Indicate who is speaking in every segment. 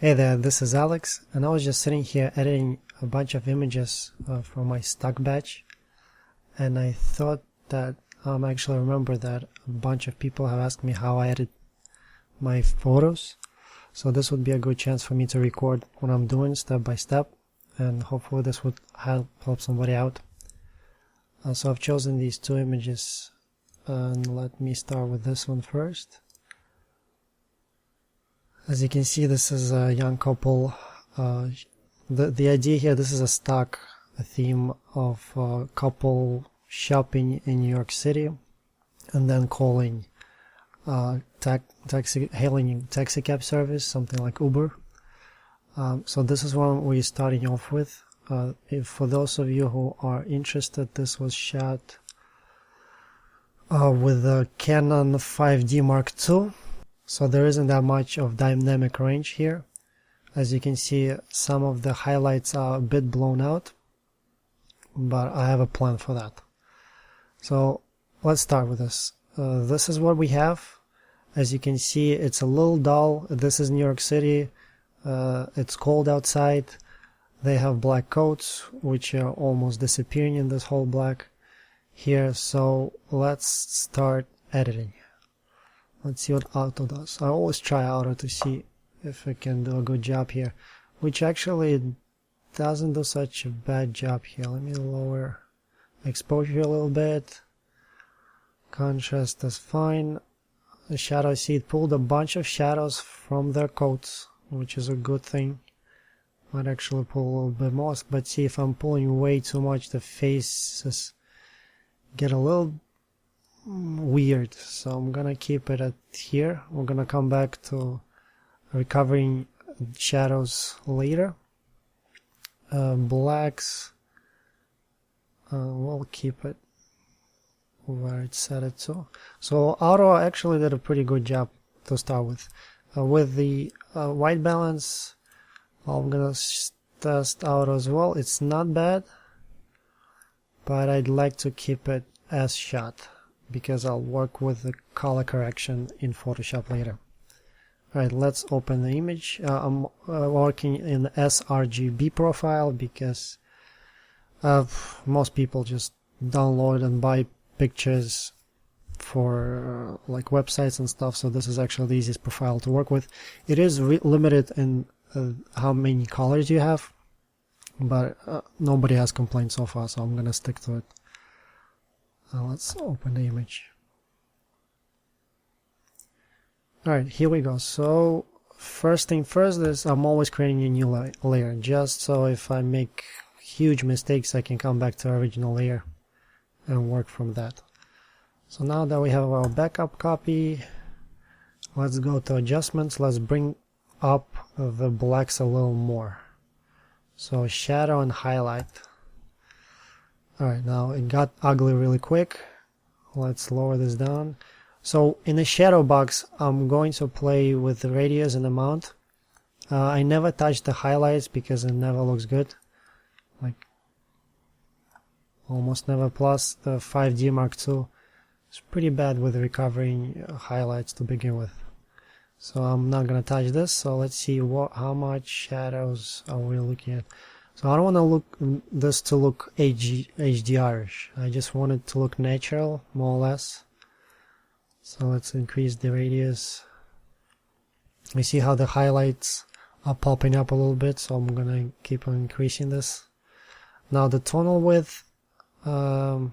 Speaker 1: Hey there, this is Alex, and I was just sitting here editing a bunch of images from my stock batch, and I thought that actually remember that a bunch of people have asked me how I edit my photos, so this would be a good chance for me to record what I'm doing step by step, and hopefully this would help somebody out. So I've chosen these two images, and let me start with this one first. As you can see, this is a young couple. The idea here, this is a stock theme of a couple shopping in New York City and then calling hailing taxi cab service, something like Uber. So this is what we're starting off with. For those of you who are interested, this was shot with a Canon 5D Mark II. So there isn't that much of dynamic range here. As you can see, some of the highlights are a bit blown out, but I have a plan for that. So let's start with this. This is what we have. As you can see, it's a little dull. This is New York City. It's cold outside. They have black coats, which are almost disappearing in this whole black here. So let's start editing. Let's see what auto does. I always try auto to see if it can do a good job here, which actually doesn't do such a bad job here. Let me lower exposure a little bit. Contrast is fine. The shadow, see, it pulled a bunch of shadows from their coats, which is a good thing. Might actually pull a little bit more, but see, if I'm pulling way too much, the faces get a little weird, so I'm gonna keep it at here. We're gonna come back to recovering shadows later. Blacks, we'll keep it where it's set it to. So auto actually did a pretty good job to start with. With the white balance, I'm gonna test auto as well. It's not bad, but I'd like to keep it as shot, because I'll work with the color correction in Photoshop later. Alright, let's open the image. I'm working in sRGB profile because most people just download and buy pictures for like websites and stuff, so this is actually the easiest profile to work with. It is limited in how many colors you have, but nobody has complained so far, so I'm gonna stick to it. Let's open the image. Alright, here we go. So first thing first is I'm always creating a new layer, just so if I make huge mistakes I can come back to our original layer and work from that. So now that we have our backup copy, let's go to adjustments. Let's bring up the blacks a little more. So shadow and highlight. Alright, now it got ugly really quick. Let's lower this down. So in the shadow box, I'm going to play with the radius and amount. I never touch the highlights because it never looks good. Like, almost never. Plus the 5D Mark II is pretty bad with recovering highlights to begin with. So I'm not gonna touch this. So let's see how much shadows are we looking at. So I don't want this to look HDR-ish. I just want it to look natural, more or less. So let's increase the radius. We see how the highlights are popping up a little bit, so I'm gonna keep on increasing this. Now the tonal width, I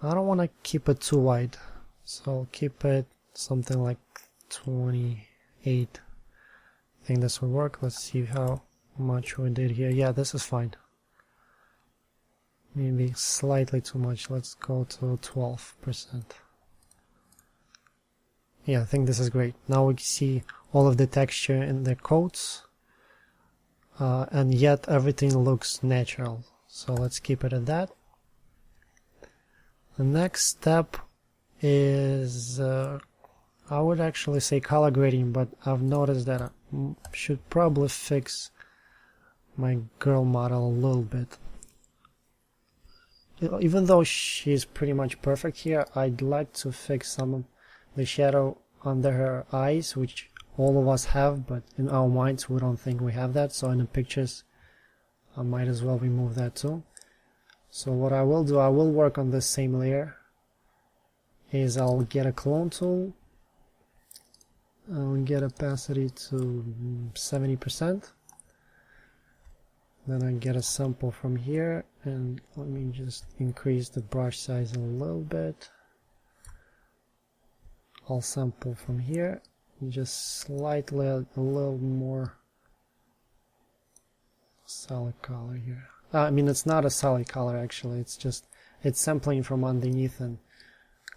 Speaker 1: don't want to keep it too wide, so I'll keep it something like 28. I think this will work. Let's see how much we did here. Yeah, this is fine. Maybe slightly too much. Let's go to 12%. Yeah, I think this is great. Now we can see all of the texture in the coats, and yet everything looks natural. So let's keep it at that. The next step is I would actually say color grading, but I've noticed that I should probably fix my girl model a little bit. Even though she's pretty much perfect here, I'd like to fix some of the shadow under her eyes, which all of us have, but in our minds we don't think we have that. So in the pictures I might as well remove that too. So what I will do, I will work on this same layer, is I'll get a clone tool, I'll get opacity to 70%, then I get a sample from here, and let me just increase the brush size a little bit. I'll sample from here, just slightly a little more solid color here. I mean, it's not a solid color actually, it's sampling from underneath and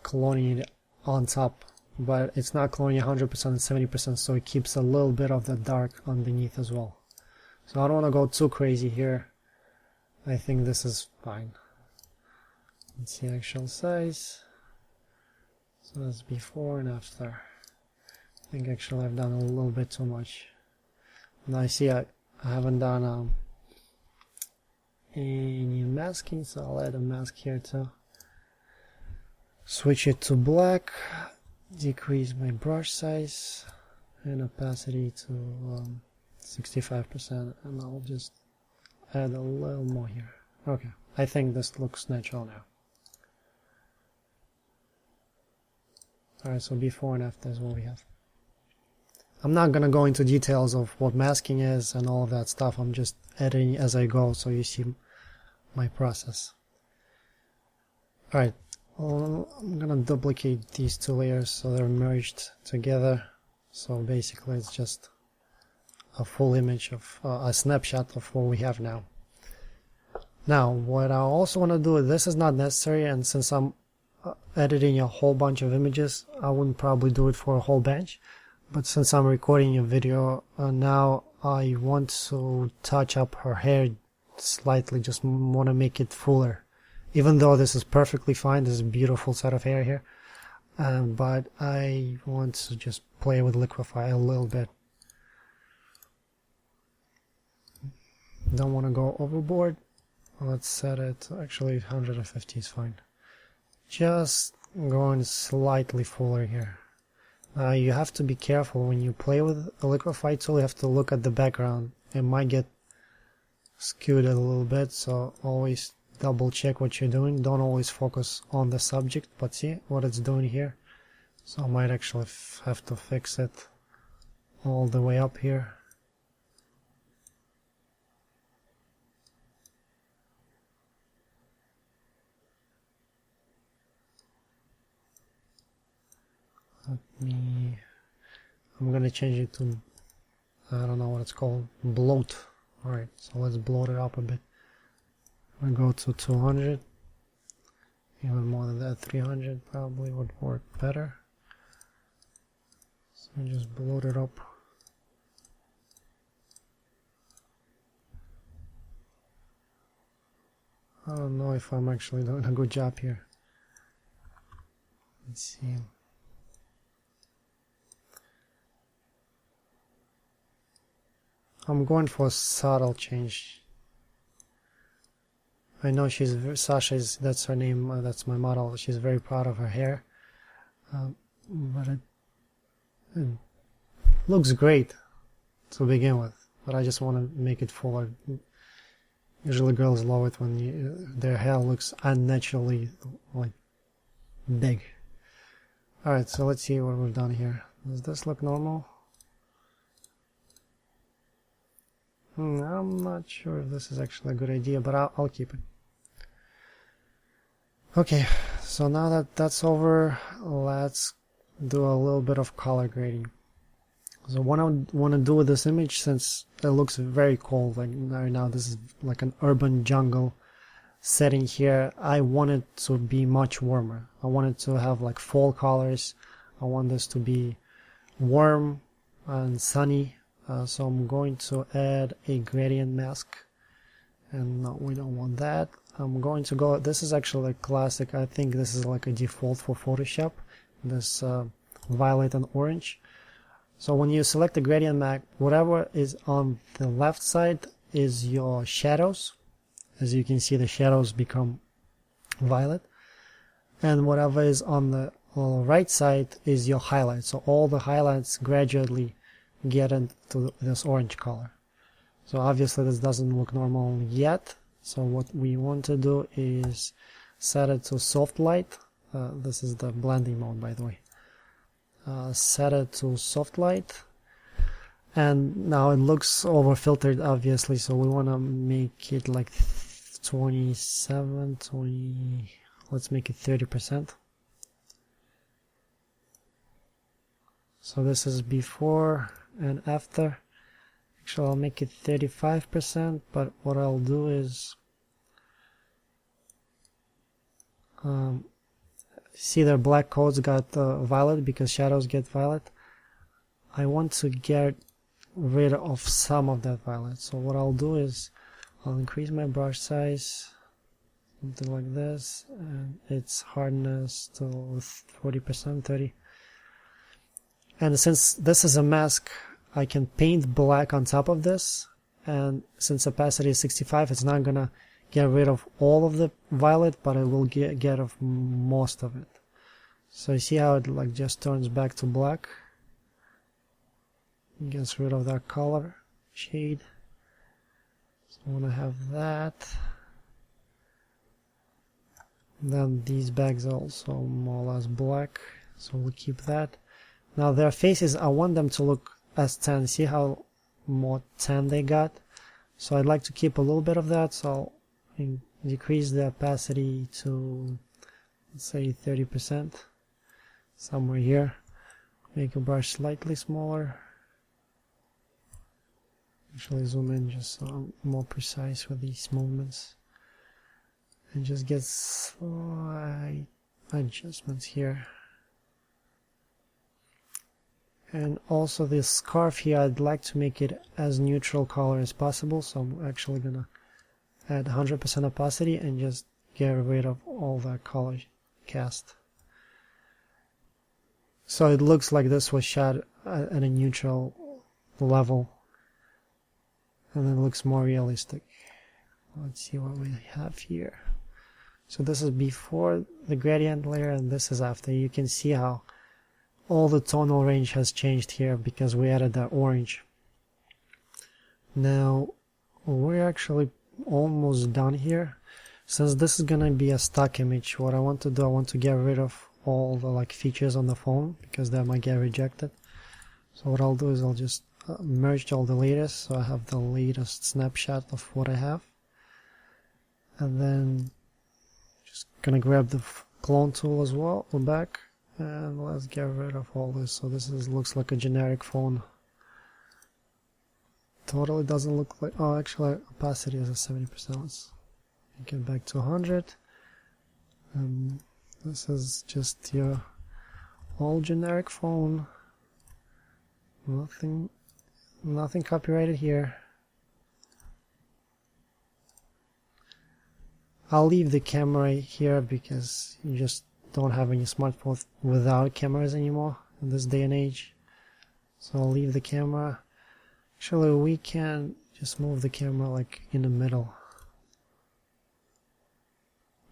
Speaker 1: cloning it on top, but it's not cloning 100% and 70%, so it keeps a little bit of the dark underneath as well. So I don't want to go too crazy here. I think this is fine. Let's see actual size. So that's before and after. I think actually I've done a little bit too much. Now I see I haven't done any masking, so I'll add a mask here too. Switch it to black, decrease my brush size and opacity to 65%, and I'll just add a little more here. Okay, I think this looks natural now. Alright, so before and after is what we have. I'm not gonna go into details of what masking is and all of that stuff, I'm just editing as I go so you see my process. Alright, well, I'm gonna duplicate these two layers so they're merged together. So basically it's just a full image of a snapshot of what we have now. Now what I also want to do, this is not necessary, and since I'm editing a whole bunch of images, I wouldn't probably do it for a whole batch, but since I'm recording a video now, I want to touch up her hair slightly, just want to make it fuller, even though this is perfectly fine, this is a beautiful set of hair here, but I want to just play with Liquify a little bit. Don't want to go overboard. Let's set it, actually 150 is fine. Just going slightly fuller here. Now you have to be careful when you play with a Liquify tool, you have to look at the background. It might get skewed a little bit, so always double check what you're doing. Don't always focus on the subject, but see what it's doing here. So I might actually have to fix it all the way up here. I'm gonna change it to, I don't know what it's called, bloat. Alright, so let's bloat it up a bit. I'll go to 200, even more than that, 300 probably would work better. So just bloat it up. I don't know if I'm actually doing a good job here. Let's see. I'm going for a subtle change. I know Sasha is, that's her name, that's my model. She's very proud of her hair, but it looks great to begin with. But I just want to make it fuller. Usually girls love it when their hair looks unnaturally like big. Alright, so let's see what we've done here. Does this look normal? I'm not sure if this is actually a good idea, but I'll keep it. Okay, so now that that's over, let's do a little bit of color grading. So what I want to do with this image, since it looks very cold, like right now this is like an urban jungle setting here, I want it to be much warmer. I want it to have like fall colors. I want this to be warm and sunny. So I'm going to add a gradient mask, and no, we don't want that. I'm going to go, this is actually a classic, I think this is like a default for Photoshop, this violet and orange. So when you select the gradient mask, whatever is on the left side is your shadows. As you can see, the shadows become violet, and whatever is on the right side is your highlights. So all the highlights gradually get into this orange color. So obviously this doesn't look normal yet. So what we want to do is set it to soft light. This is the blending mode, by the way. Set it to soft light. And now it looks over filtered, obviously, so we want to make it like 27, 20, let's make it 30%. So this is before and after. Actually, I'll make it 35%, but what I'll do is see their black codes got violet because shadows get violet. I want to get rid of some of that violet. So what I'll do is I'll increase my brush size, something like this, and its hardness to 40%, 30. And since this is a mask, I can paint black on top of this, and since opacity is 65, it's not gonna get rid of all of the violet, but it will get rid of most of it. So you see how it like just turns back to black? Gets rid of that color shade. So I want to have that. Then these bags are also more or less black, so we'll keep that. Now their faces, I want them to look as tan. See how more tan they got? So I'd like to keep a little bit of that, so I'll decrease the opacity to, let's say, 30%, somewhere here. Make a brush slightly smaller. Actually zoom in just so I'm more precise with these movements. And just get slight adjustments here. And also this scarf here, I'd like to make it as neutral color as possible, so I'm actually gonna add 100% opacity and just get rid of all that color cast. So it looks like this was shot at a neutral level, and then it looks more realistic. Let's see what we have here. So this is before the gradient layer, and this is after. You can see how all the tonal range has changed here because we added that orange. Now we're actually almost done here. Since this is gonna be a stock image, what I want to do, I want to get rid of all the like features on the phone because that might get rejected. So what I'll do is I'll just merge all the latest, so I have the latest snapshot of what I have, and then just gonna grab the clone tool as well, go back, and let's get rid of all this. So this looks like a generic phone. Totally doesn't look like, oh actually opacity is at 70%. Let's get back to 100. This is just your all generic phone. Nothing copyrighted here. I'll leave the camera here because you just don't have any smartphones without cameras anymore in this day and age. So I'll leave the camera. Actually, we can just move the camera like in the middle.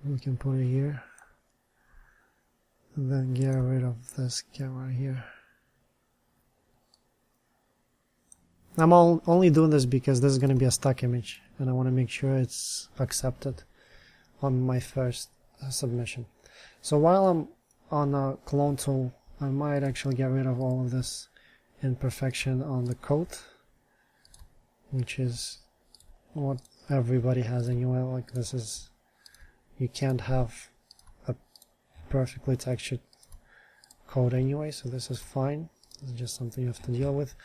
Speaker 1: We can put it here. And then get rid of this camera here. I'm only doing this because this is going to be a stock image and I want to make sure it's accepted on my first submission. So while I'm on a clone tool, I might actually get rid of all of this imperfection on the coat, which is what everybody has anyway. Like this is, you can't have a perfectly textured coat anyway, so this is fine. This is just something you have to deal with.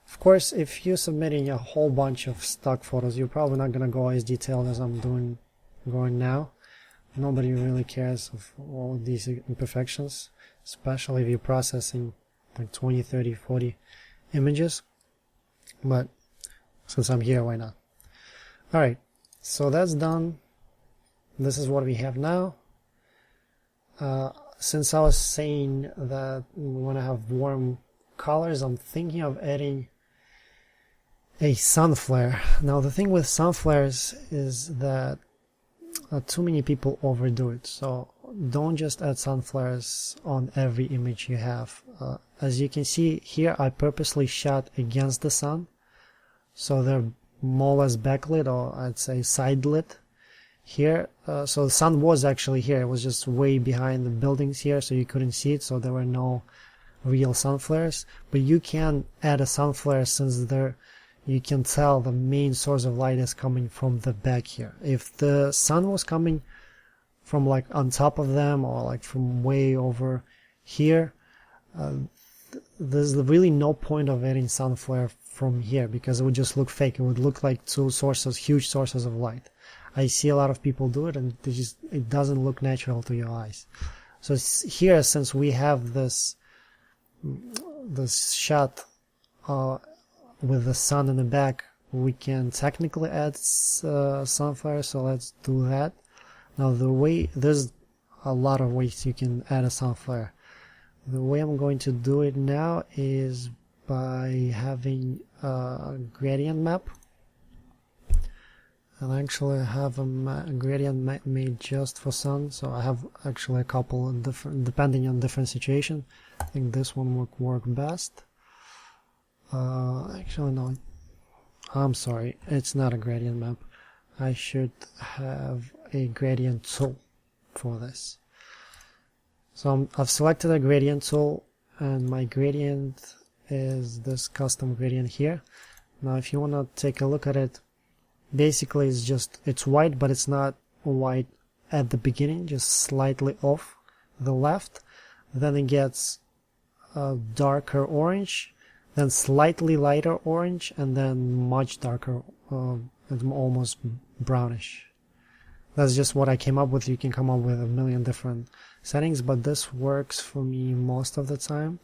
Speaker 1: Of course, if you're submitting a whole bunch of stock photos, you're probably not going to go as detailed as I'm going now. Nobody really cares of all of these imperfections, especially if you're processing like 20, 30, 40 images. But since I'm here, why not? Alright, so that's done. This is what we have now. Since I was saying that we want to have warm colors, I'm thinking of adding a sun flare. Now the thing with sun flares is that too many people overdo it, so don't just add sun flares on every image you have. as you can see here, I purposely shot against the sun, so they're more or less backlit, or I'd say side lit here. So the sun was actually here, it was just way behind the buildings here, so you couldn't see it, so there were no real sun flares. But you can add a sun flare, since there you can tell the main source of light is coming from the back here. If the sun was coming from like on top of them, or like from way over here, there's really no point of adding sun flare from here, because it would just look fake. It would look like two sources, huge sources of light. I see a lot of people do it, and it doesn't look natural to your eyes. So here, since we have this shot with the sun in the back, we can technically add sun flare, so let's do that. Now there's a lot of ways you can add a sun flare. The way I'm going to do it now is by having a gradient map. And actually I have a gradient map made just for sun, so I have actually a couple of different, depending on different situation. I think this one would work best. Actually no, I'm sorry, it's not a gradient map. I should have a gradient tool for this. So I've selected a gradient tool, and my gradient is this custom gradient here. Now if you want to take a look at it, basically it's white, but it's not white at the beginning, just slightly off the left. Then it gets a darker orange, then slightly lighter orange, and then much darker, almost brownish. That's just what I came up with. You can come up with a million different settings, but this works for me most of the time.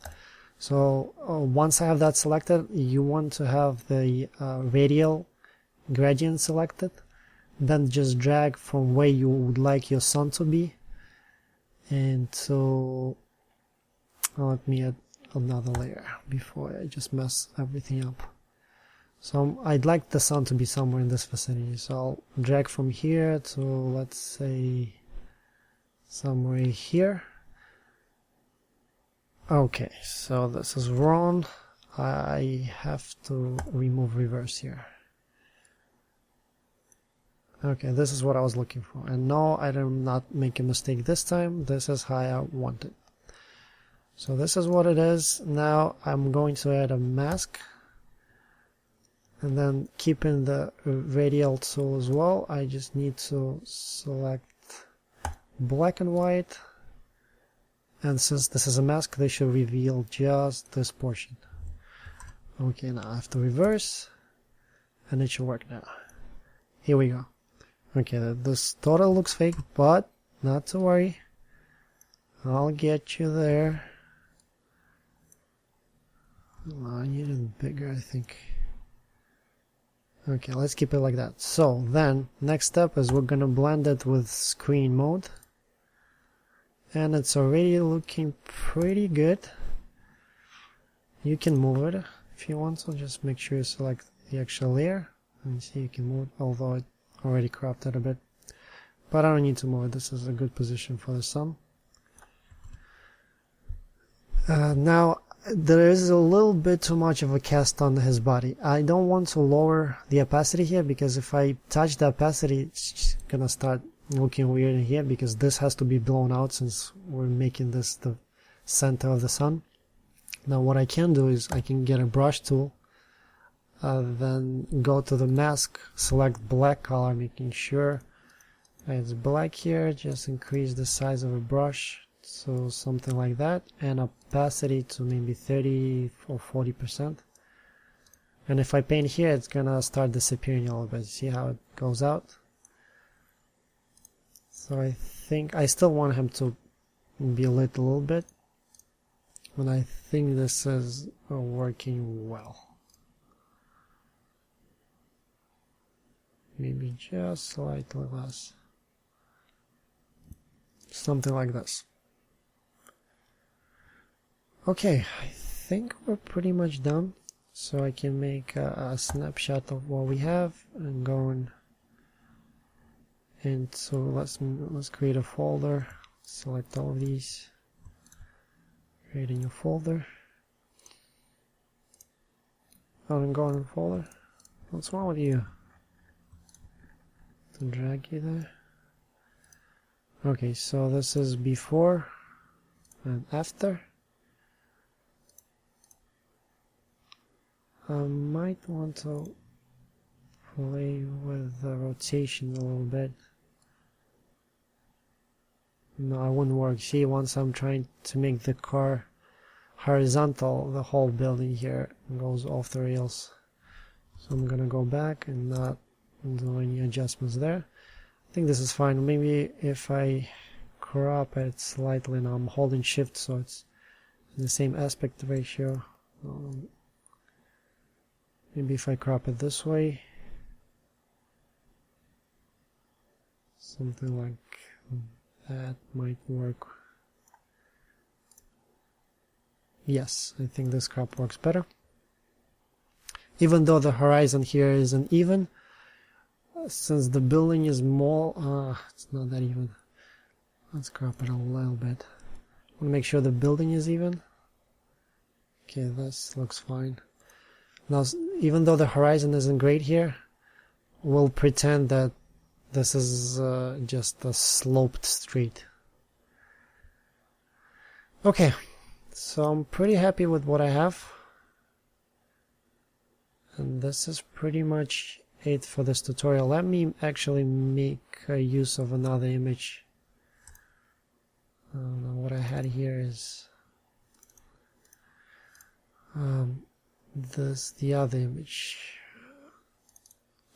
Speaker 1: So once I have that selected, you want to have the radial gradient selected, then just drag from where you would like your sun to be, and so let me add another layer before I just mess everything up. So I'd like the sun to be somewhere in this vicinity, so I'll drag from here to, let's say, somewhere here. Okay, so this is wrong. I have to remove reverse here. Okay, this is what I was looking for, and no, I did not make a mistake this time. This is how I want it. So this is what it is. Now I'm going to add a mask, and then keeping the radial tool as well. I just need to select black and white, and since this is a mask, they should reveal just this portion. Okay, now I have to reverse, and it should work now. Here we go. Okay, this total looks fake, but not to worry, I'll get you there. Oh, I need it bigger, I think. Okay, let's keep it like that. So then, next step is we're gonna blend it with screen mode, and it's already looking pretty good. You can move it if you want, so just make sure you select the actual layer, and see you can move it, although it already cropped it a bit, but I don't need to move it. This is a good position for the sun. Now there is a little bit too much of a cast on his body. I don't want to lower the opacity here, because if I touch the opacity, it's just gonna start looking weird in here, because this has to be blown out since we're making this the center of the sun. Now what I can do is I can get a brush tool, then go to the mask, select black color, making sure it's black here, just increase the size of a brush, so something like that, and opacity to maybe 30 or 40%. And if I paint here, it's gonna start disappearing a little bit. See how it goes out? So I think I still want him to be lit a little bit, but I think this is working well. Maybe just slightly less. Something like this. Okay, I think we're pretty much done. So I can make a snapshot of what we have and go into, let's create a folder. Select all of these. Create a new folder. ongoing folder. What's wrong with you? To drag you there. Okay, so this is before and after. I might want to play with the rotation a little bit. No, it wouldn't work. See, once I'm trying to make the car horizontal, the whole building here goes off the rails. So I'm gonna go back and not do any adjustments there. I think this is fine. Maybe if I crop it slightly, now I'm holding shift so it's in the same aspect ratio. Maybe if I crop it this way, something like that might work. Yes, I think this crop works better. Even though the horizon here isn't even, since the building is small, it's not that even. Let's crop it a little bit. I want to make sure the building is even. Okay, this looks fine. Now, even though the horizon isn't great here, we'll pretend that this is just a sloped street. Okay, so I'm pretty happy with what I have. And this is pretty much it for this tutorial. Let me actually make use of another image. What I had here is the other image.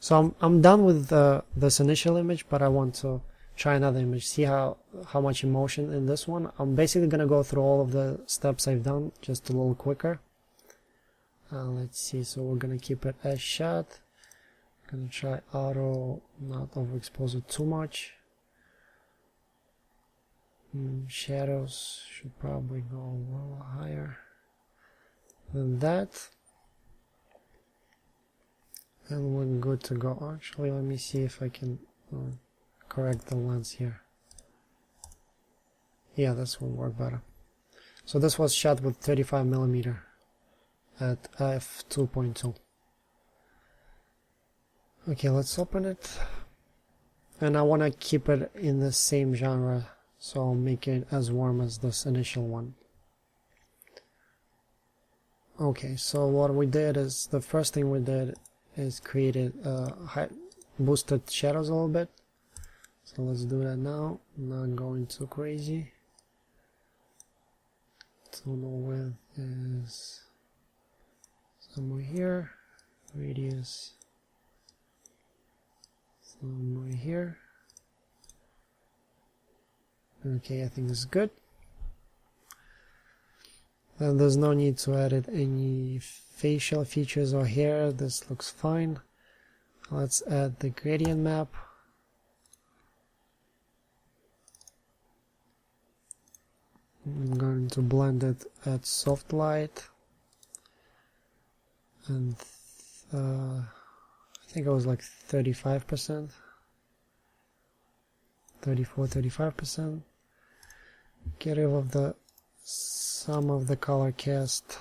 Speaker 1: So I'm done with this initial image, but I want to try another image, see how much emotion in this one. I'm basically gonna go through all of the steps I've done just a little quicker. Let's see, so we're gonna keep it as shot. Gonna try auto, not overexpose it too much. Shadows should probably go a little higher than that. And we're good to go. Actually, let me see if I can correct the lens here. Yeah, this will work better. So this was shot with 35mm at f2.2. Okay, let's open it. And I want to keep it in the same genre, so I'll make it as warm as this initial one. Okay, so what we did is, the first thing we did is created boosted shadows a little bit. So let's do that now, not going too crazy. Tonal width is somewhere here, radius somewhere here. Okay, I think this is good. Then there's no need to edit any facial features or hair. This looks fine. Let's add the gradient map. I'm going to blend it at soft light, and I think it was like 35%, 35%. Get rid of some of the color cast.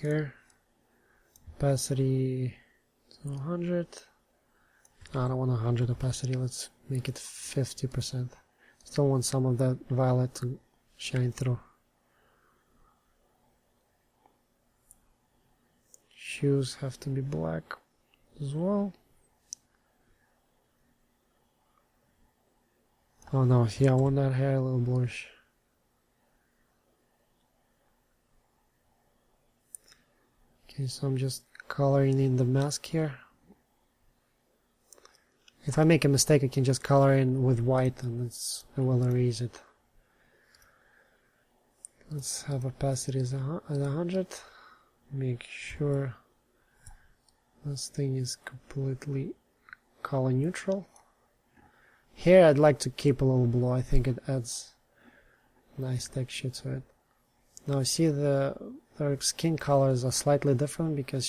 Speaker 1: Here, opacity 200. I don't want 100 opacity, let's make it 50%. Still want some of that violet to shine through. Shoes have to be black as well. Oh no, yeah, I want that hair a little bluish. Okay, so I'm just coloring in the mask here. If I make a mistake, I can just color in with white and it will erase it. Let's have opacity at 100. Make sure this thing is completely color neutral. Here I'd like to keep a little blue. I think it adds nice texture to it. Now see her skin colors are slightly different because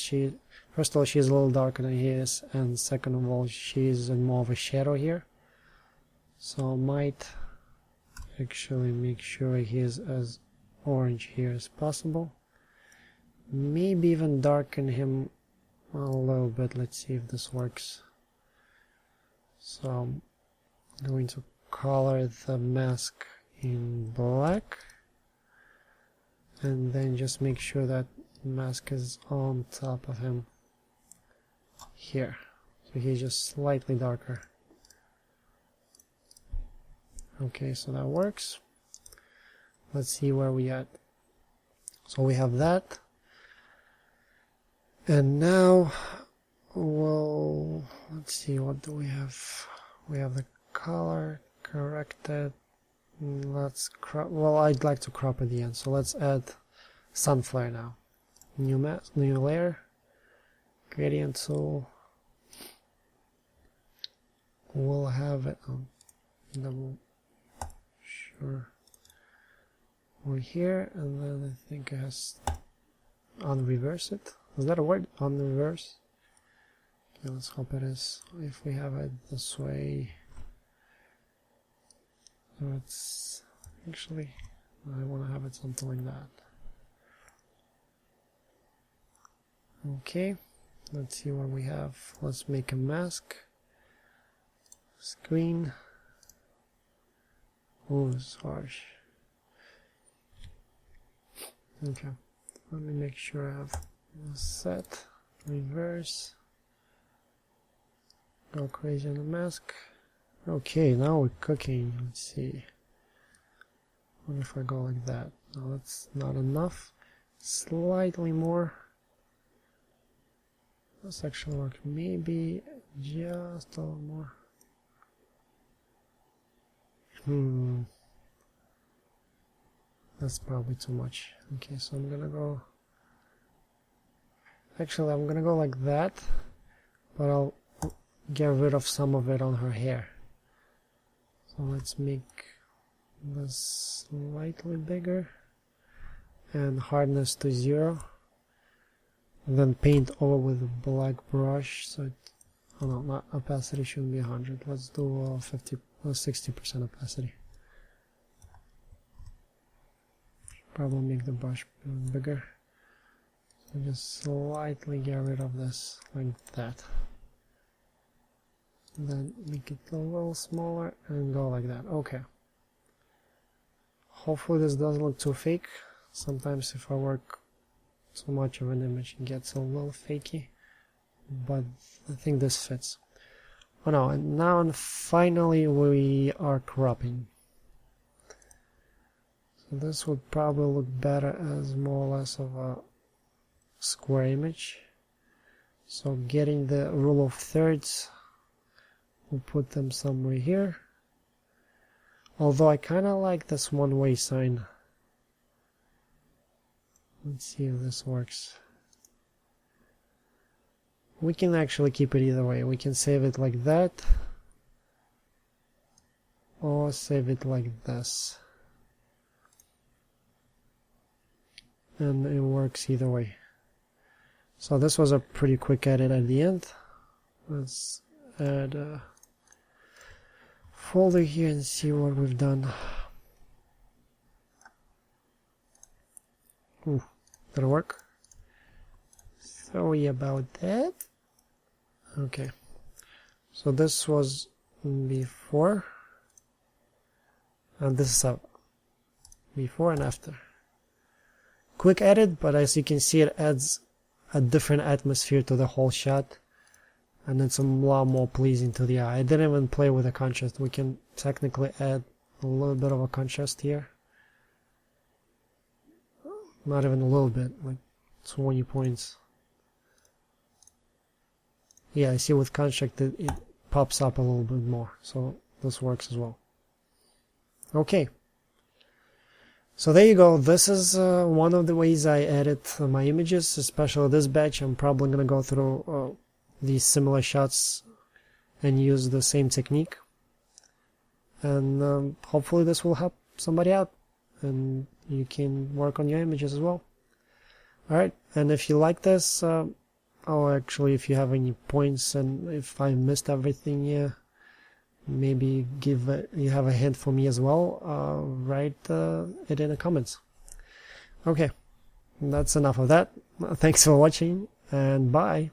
Speaker 1: first of all, she's a little darker than he is, and second of all, she's in more of a shadow here. So I might actually make sure he is as orange here as possible. Maybe even darken him a little bit. Let's see if this works. So I'm going to color the mask in black, and then just make sure that the mask is on top of him here, so he's just slightly darker. Okay, so that works. Let's see where we at. So we have that, and now, well, let's see, what do we have? We have the color corrected. Let's crop. Well, I'd like to crop at the end, so let's add sun flare now. New mask, new layer, gradient tool. We'll have it on double. Sure. Over here, and then I think it has on reverse it. Is that a word? On reverse? Okay, let's hope it is. If we have it this way, so it's actually, I want to have it something like that. Okay, let's see what we have. Let's make a mask. Screen. Oh, it's harsh. Okay, let me make sure I have set, reverse, go crazy on the mask. Okay, now we're cooking. Let's see. What if I go like that? No, that's not enough. Slightly more. This actually work. Maybe just a little more. That's probably too much. Okay, so I'm gonna go. Actually, I'm gonna go like that, but I'll get rid of some of it on her hair. So let's make this slightly bigger and hardness to 0. And then paint over with a black brush. So it, oh no, not opacity shouldn't be 100. Let's do 60% opacity. Probably make the brush bigger. So just slightly get rid of this like that. And then make it a little smaller and go like that. Okay. Hopefully this doesn't look too fake. Sometimes if I work too much of an image, it gets a little fakey. But I think this fits. Oh no, and now finally we are cropping. So this would probably look better as more or less of a square image. So getting the rule of thirds, we'll put them somewhere here. Although I kind of like this one-way sign. Let's see if this works. We can actually keep it either way. We can save it like that, or save it like this. And it works either way. So this was a pretty quick edit at the end. Let's add a folder here and see what we've done. Ooh, did it work? Sorry about that. Okay, so this was before, and this is a before and after. Quick edit, but as you can see, it adds a different atmosphere to the whole shot, and it's a lot more pleasing to the eye. I didn't even play with the contrast. We can technically add a little bit of a contrast here. Not even a little bit, like 20 points. Yeah, I see with contrast it pops up a little bit more, so this works as well. Okay. So there you go. This is one of the ways I edit my images, especially this batch. I'm probably going to go through these similar shots and use the same technique. And hopefully this will help somebody out and you can work on your images as well. Alright, and if you like this, or actually if you have any points and if I missed everything here, maybe you have a hint for me as well, write it in the comments. Okay, that's enough of that. Thanks for watching, and bye.